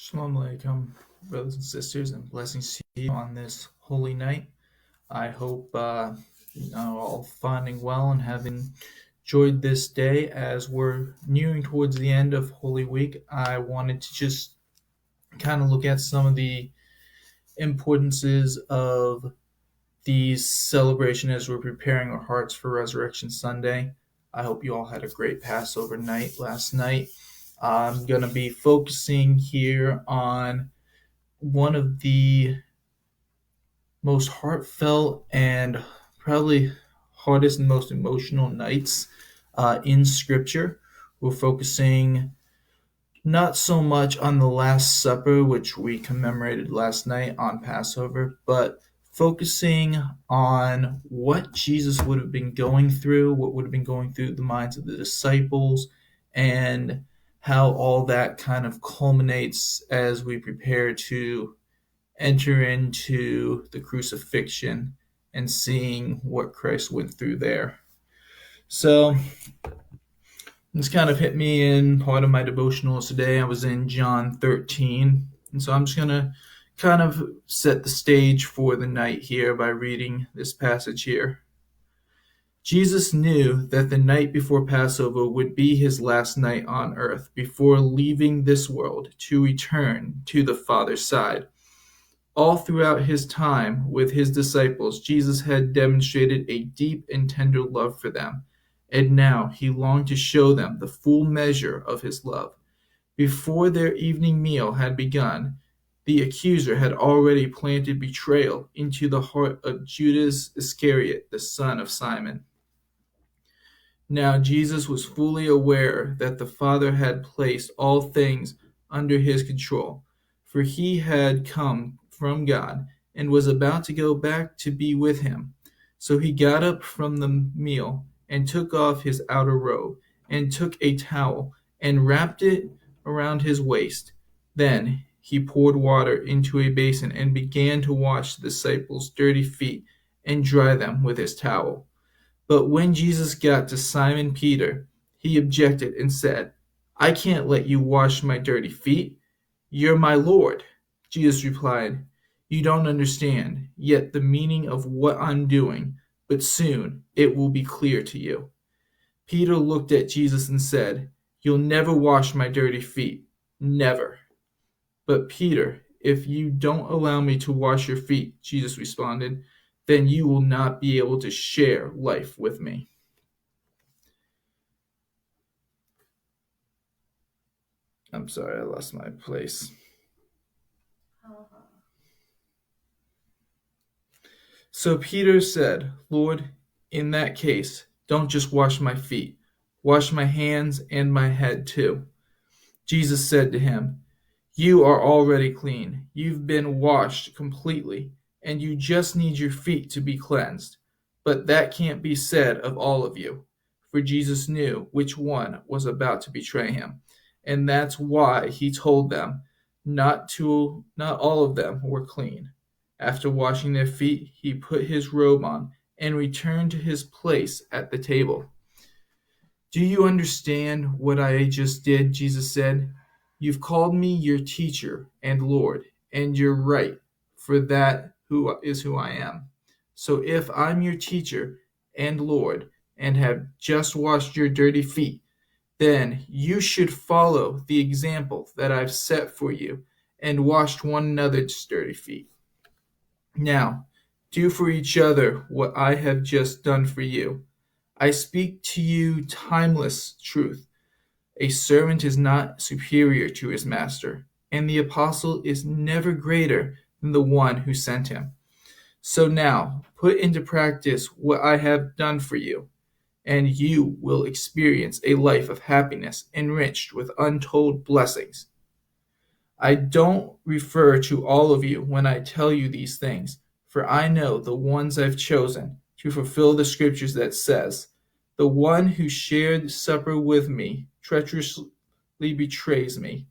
Shalom Alaikum, brothers and sisters, and blessings to you on this holy night. I hope you are all finding well and having enjoyed this day. As we're nearing towards the end of Holy Week, I wanted to just kind of look at some of the importances of these celebration as we're preparing our hearts for Resurrection Sunday. I hope you all had a great Passover night last night. I'm going to be focusing here on one of the most heartfelt and probably hardest and most emotional nights in Scripture. We're focusing not so much on the Last Supper, which we commemorated last night on Passover, but focusing on what Jesus would have been going through, what would have been going through the minds of the disciples, and how all that kind of culminates as we prepare to enter into the crucifixion and seeing what Christ went through there. So this kind of hit me in part of my devotionals today. I was in John 13. And so I'm just going to kind of set the stage for the night here by reading this passage here. Jesus knew that the night before Passover would be his last night on earth before leaving this world to return to the Father's side. All throughout his time with his disciples, Jesus had demonstrated a deep and tender love for them, and now he longed to show them the full measure of his love. Before their evening meal had begun, the accuser had already planted betrayal into the heart of Judas Iscariot, the son of Simon. Now Jesus was fully aware that the Father had placed all things under his control, for he had come from God and was about to go back to be with him. So he got up from the meal and took off his outer robe and took a towel and wrapped it around his waist. Then he poured water into a basin and began to wash the disciples' dirty feet and dry them with his towel. But when Jesus got to Simon Peter, he objected and said, "I can't let you wash my dirty feet. You're my Lord." Jesus replied, "You don't understand yet the meaning of what I'm doing, but soon it will be clear to you." Peter looked at Jesus and said, "You'll never wash my dirty feet. Never." "But Peter, if you don't allow me to wash your feet," Jesus responded, "then you will not be able to share life with me." I'm sorry, I lost my place. So Peter said, "Lord, in that case, don't just wash my feet. Wash my hands and my head too." Jesus said to him, "You are already clean. You've been washed completely, and you just need your feet to be cleansed. But that can't be said of all of you." For Jesus knew which one was about to betray him, and that's why he told them not all of them were clean. After washing their feet, he put his robe on and returned to his place at the table. "Do you understand what I just did?" Jesus said. "You've called me your teacher and Lord, and you're right, for that is who I am. So if I'm your teacher and Lord and have just washed your dirty feet, then you should follow the example that I've set for you and washed one another's dirty feet. Now, do for each other what I have just done for you. I speak to you timeless truth. A servant is not superior to his master, and the apostle is never greater than the one who sent him. So now, put into practice what I have done for you, and you will experience a life of happiness enriched with untold blessings. I don't refer to all of you when I tell you these things, for I know the ones I've chosen to fulfill the scriptures that says, 'The one who shared supper with me treacherously betrays me.'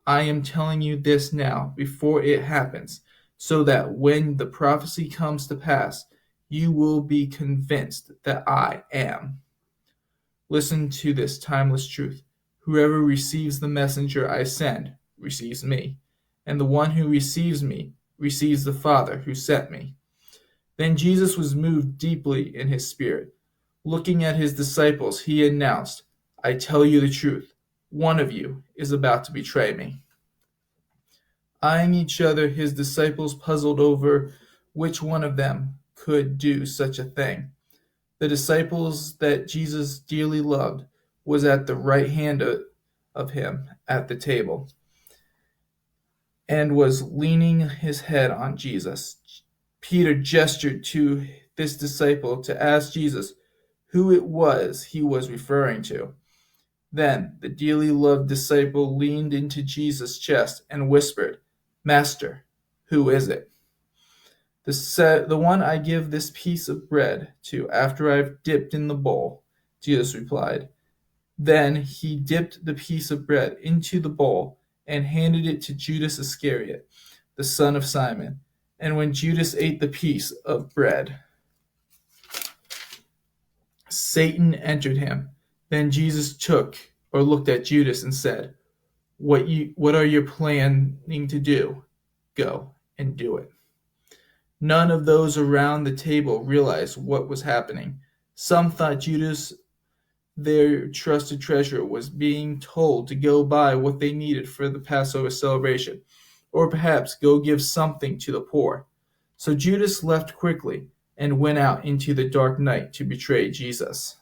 I am telling you this now before it happens, so that when the prophecy comes to pass, you will be convinced that I am. Listen to this timeless truth. Whoever receives the messenger I send receives me, and the one who receives me receives the Father who sent me." Then Jesus was moved deeply in his spirit. Looking at his disciples, he announced, "I tell you the truth, one of you is about to betray me." Eyeing each other, his disciples puzzled over which one of them could do such a thing. The disciples that Jesus dearly loved was at the right hand of him at the table and was leaning his head on Jesus. Peter gestured to this disciple to ask Jesus who it was he was referring to. Then the dearly loved disciple leaned into Jesus' chest and whispered, "Master, who is it?" The one I give this piece of bread to after I've dipped in the bowl," Jesus replied. Then he dipped the piece of bread into the bowl and handed it to Judas Iscariot, the son of Simon. And when Judas ate the piece of bread, Satan entered him. Then Jesus looked at Judas and said, What are you planning to do? Go and do it." None of those around the table realized what was happening. Some thought Judas, their trusted treasurer, was being told to go buy what they needed for the Passover celebration, or perhaps go give something to the poor. So Judas left quickly and went out into the dark night to betray Jesus.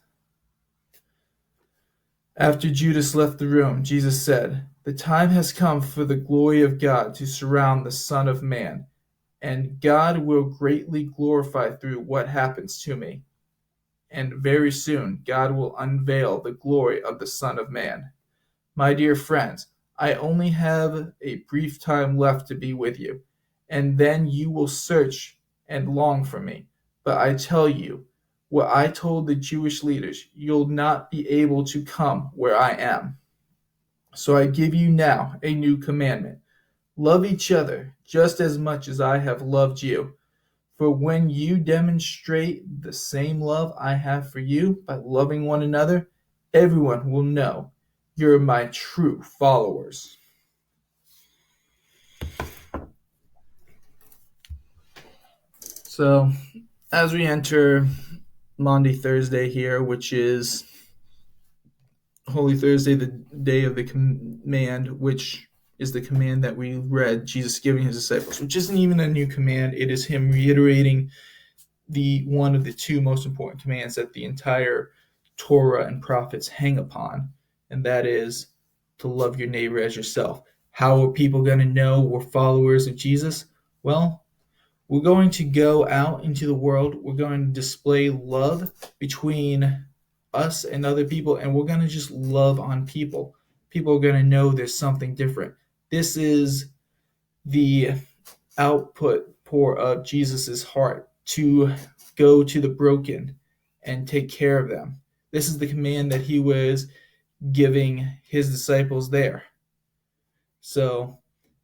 After Judas left the room, Jesus said, "The time has come for the glory of God to surround the Son of Man, and God will greatly glorify through what happens to me. And very soon God will unveil the glory of the Son of Man. My dear friends, I only have a brief time left to be with you, and then you will search and long for me. But I tell you, what I told the Jewish leaders, you'll not be able to come where I am. So I give you now a new commandment. Love each other just as much as I have loved you. For when you demonstrate the same love I have for you by loving one another, everyone will know you're my true followers." So, as we enter Maundy Thursday here, which is Holy Thursday, the day of the command, which is the command that we read, Jesus giving his disciples, which isn't even a new command. It is him reiterating one of the two most important commands that the entire Torah and prophets hang upon, and that is to love your neighbor as yourself. How are people going to know we're followers of Jesus? Well, we're going to go out into the world. We're going to display love between us and other people, and we're going to just love on people. People are going to know there's something different. This is the pour of Jesus's heart to go to the broken and take care of them. This is the command that he was giving his disciples there. So,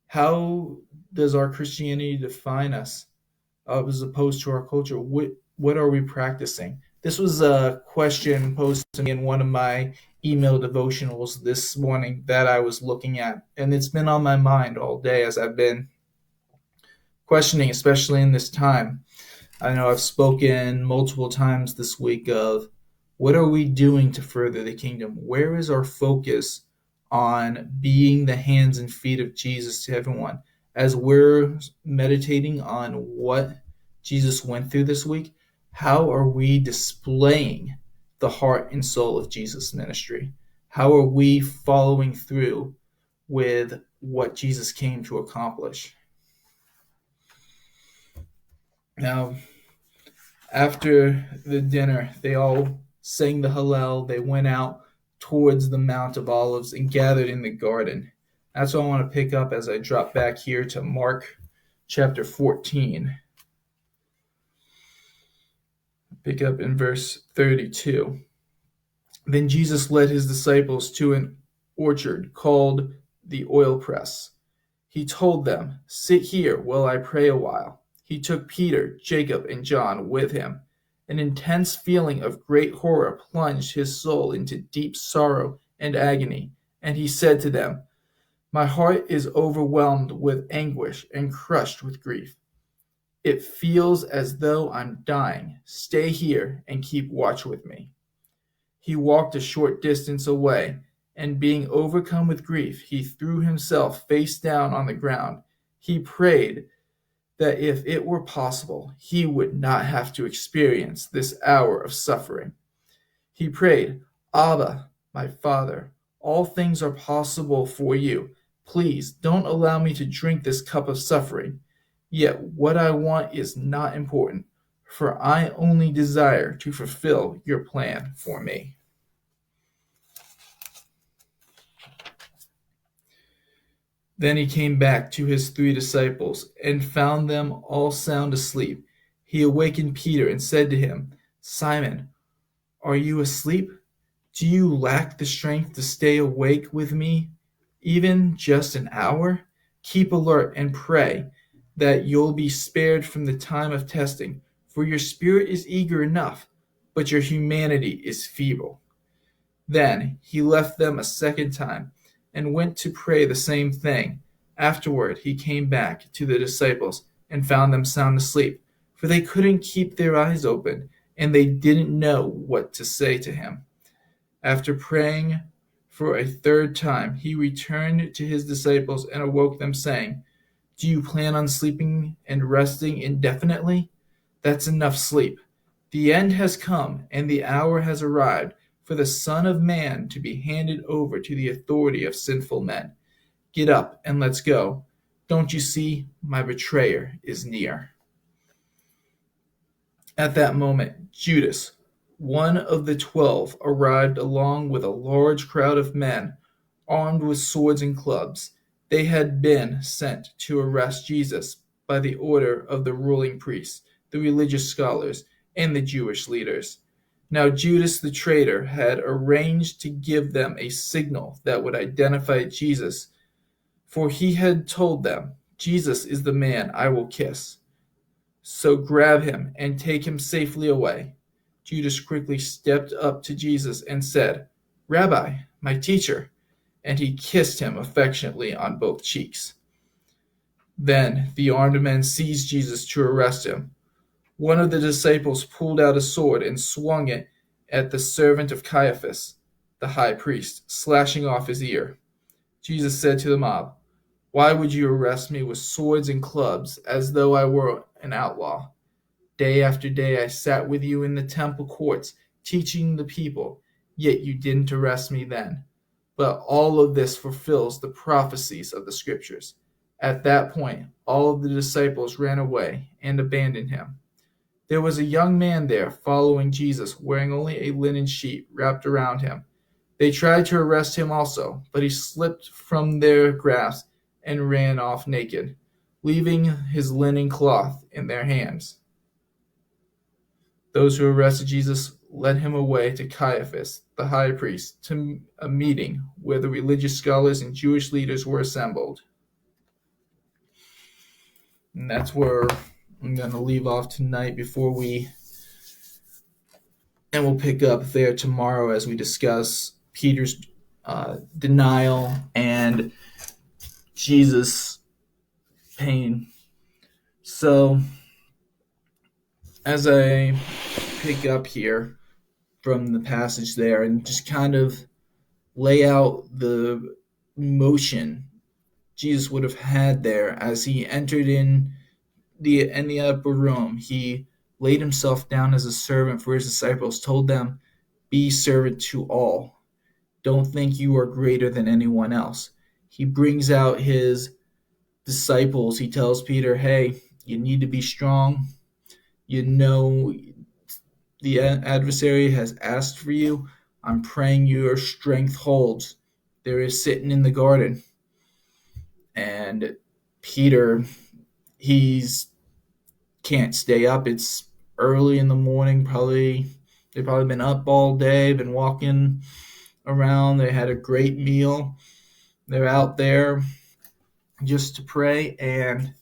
how does our Christianity define us as opposed to our culture? What are we practicing? This was a question posed to me in one of my email devotionals this morning that I was looking at, and it's been on my mind all day as I've been questioning, especially in this time. I know I've spoken multiple times this week of what are we doing to further the kingdom? Where is our focus on being the hands and feet of Jesus to everyone? As we're meditating on what Jesus went through this week, how are we displaying the heart and soul of Jesus' ministry? How are we following through with what Jesus came to accomplish? Now, after the dinner, they all sang the Hallel. They went out towards the Mount of Olives and gathered in the garden. That's what I want to pick up as I drop back here to Mark chapter 14. Pick up in verse 32. Then Jesus led his disciples to an orchard called the oil press. He told them, "Sit here while I pray a while." He took Peter, Jacob, and John with him. An intense feeling of great horror plunged his soul into deep sorrow and agony, and he said to them, My heart is overwhelmed with anguish and crushed with grief. It feels as though I'm dying. Stay here and keep watch with me." He walked a short distance away, and being overcome with grief, he threw himself face down on the ground. He prayed that if it were possible, he would not have to experience this hour of suffering. He prayed, "Abba, my Father, all things are possible for you. Please don't allow me to drink this cup of suffering. Yet what I want is not important, for I only desire to fulfill your plan for me." Then he came back to his 3 disciples and found them all sound asleep. He awakened Peter and said to him, "Simon, are you asleep? Do you lack the strength to stay awake with me even just an hour? Keep alert and pray that you'll be spared from the time of testing, for your spirit is eager enough, but your humanity is feeble." Then he left them a second time and went to pray the same thing. Afterward he came back to the disciples and found them sound asleep, for they couldn't keep their eyes open, and they didn't know what to say to him. After praying for a third time, he returned to his disciples and awoke them, saying, "Do you plan on sleeping and resting indefinitely? That's enough sleep. The end has come, and the hour has arrived for the Son of Man to be handed over to the authority of sinful men. Get up and let's go. Don't you see, my betrayer is near." At that moment, Judas, one of the 12, arrived along with a large crowd of men armed with swords and clubs. They had been sent to arrest Jesus by the order of the ruling priests, the religious scholars, and the Jewish leaders. Now Judas the traitor had arranged to give them a signal that would identify Jesus, for he had told them, "Jesus is the man I will kiss. So grab him and take him safely away." Judas quickly stepped up to Jesus and said, "Rabbi, my teacher," and he kissed him affectionately on both cheeks. Then the armed men seized Jesus to arrest him. One of the disciples pulled out a sword and swung it at the servant of Caiaphas, the high priest, slashing off his ear. Jesus said to the mob, "Why would you arrest me with swords and clubs as though I were an outlaw? Day after day I sat with you in the temple courts, teaching the people, yet you didn't arrest me then. But all of this fulfills the prophecies of the scriptures." At that point, all of the disciples ran away and abandoned him. There was a young man there following Jesus, wearing only a linen sheet wrapped around him. They tried to arrest him also, but he slipped from their grasp and ran off naked, leaving his linen cloth in their hands. Those who arrested Jesus led him away to Caiaphas, the high priest, to a meeting where the religious scholars and Jewish leaders were assembled. And that's where I'm going to leave off tonight and we'll pick up there tomorrow as we discuss Peter's denial and Jesus' pain. So, as I pick up here from the passage there and just kind of lay out the motion Jesus would have had there as he entered in the upper room. He laid himself down as a servant for his disciples, told them, "Be servant to all. Don't think you are greater than anyone else." He brings out his disciples. He tells Peter, "Hey, you need to be strong. You know the adversary has asked for you. I'm praying your strength holds." There is sitting in the garden. And Peter, he's can't stay up. It's early in the morning. They've probably been up all day, been walking around. They had a great meal. They're out there just to pray, and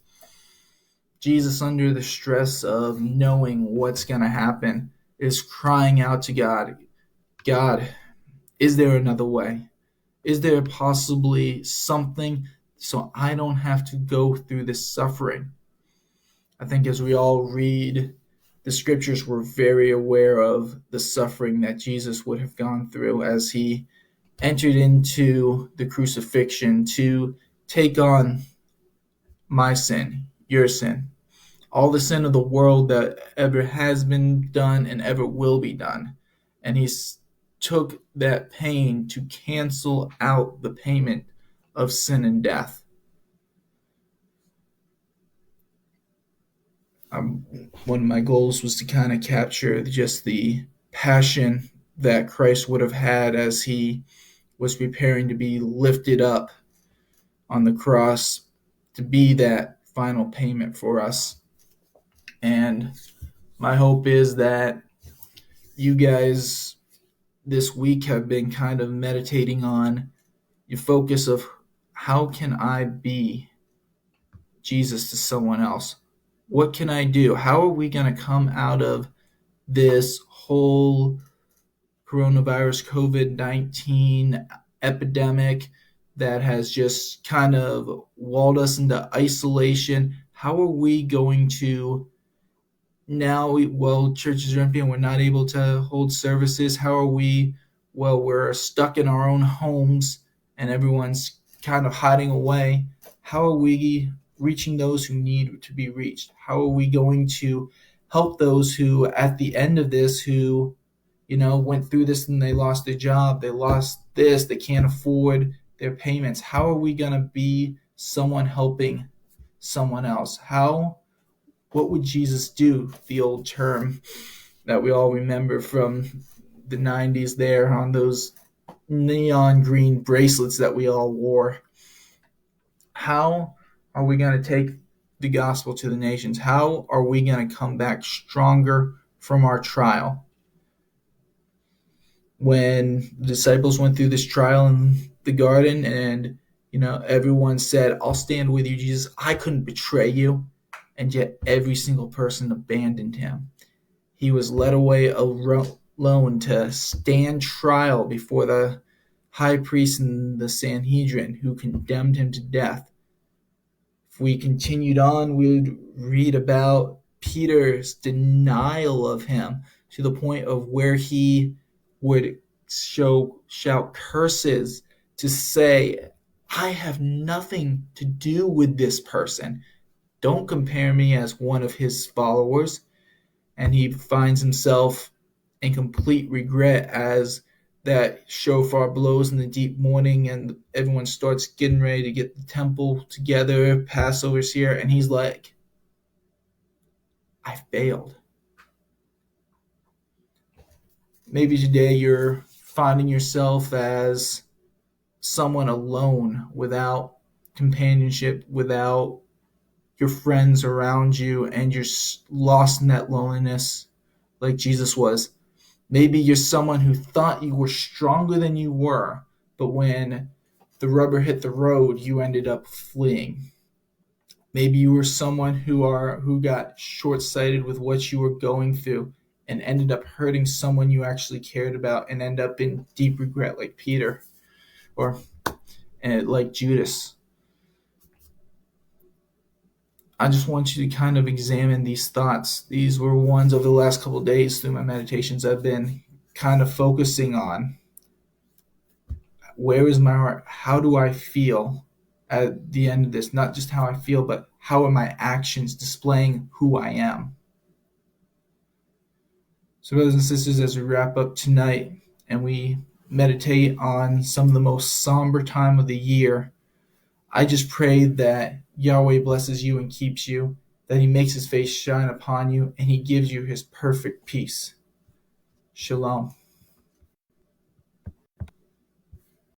Jesus, under the stress of knowing what's going to happen, is crying out to God, "God, is there another way? Is there possibly something so I don't have to go through this suffering? I think as we all read the scriptures, we're very aware of the suffering that Jesus would have gone through as he entered into the crucifixion to take on my sin, your sin, all the sin of the world that ever has been done and ever will be done. And he took that pain to cancel out the payment of sin and death. One of my goals was to kind of capture just the passion that Christ would have had as he was preparing to be lifted up on the cross to be that final payment for us. And my hope is that you guys this week have been kind of meditating on your focus of how can I be Jesus to someone else? What can I do? How are we going to come out of this whole coronavirus COVID-19 epidemic that has just kind of walled us into isolation? How are we going to now, well, churches are empty and we're not able to hold services? How are we? Well, we're stuck in our own homes and everyone's kind of hiding away. How are we reaching those who need to be reached? How are we going to help those who, at the end of this, who, went through this and they lost their job, they lost this, they can't afford their payments? How are we going to be someone helping someone else? What would Jesus do? The old term that we all remember from the 90s there on those neon green bracelets that we all wore. How are we going to take the gospel to the nations? How are we going to come back stronger from our trial? When the disciples went through this trial in the garden and everyone said, I'll stand with you, Jesus, I couldn't betray you. And yet every single person abandoned him. He was led away alone to stand trial before the high priest and the Sanhedrin, who condemned him to death. If we continued on, we would read about Peter's denial of him to the point of where he would shout curses to say, I have nothing to do with this person. Don't compare me as one of his followers. And he finds himself in complete regret as that shofar blows in the deep morning and everyone starts getting ready to get the temple together, Passover's here, and he's like, I failed. Maybe today you're finding yourself as someone alone, without companionship, without your friends around you, and you're lost in that loneliness like Jesus was. Maybe you're someone who thought you were stronger than you were, but when the rubber hit the road, you ended up fleeing. Maybe you were someone who got short-sighted with what you were going through and ended up hurting someone you actually cared about and end up in deep regret like Peter or like Judas. I just want you to kind of examine these thoughts. These were ones over the last couple of days through my meditations I've been kind of focusing on. Where is my heart? How do I feel at the end of this? Not just how I feel, but how are my actions displaying who I am? So, brothers and sisters, as we wrap up tonight and we meditate on some of the most somber time of the year, I just pray that Yahweh blesses you and keeps you, that he makes his face shine upon you, and he gives you his perfect peace. Shalom.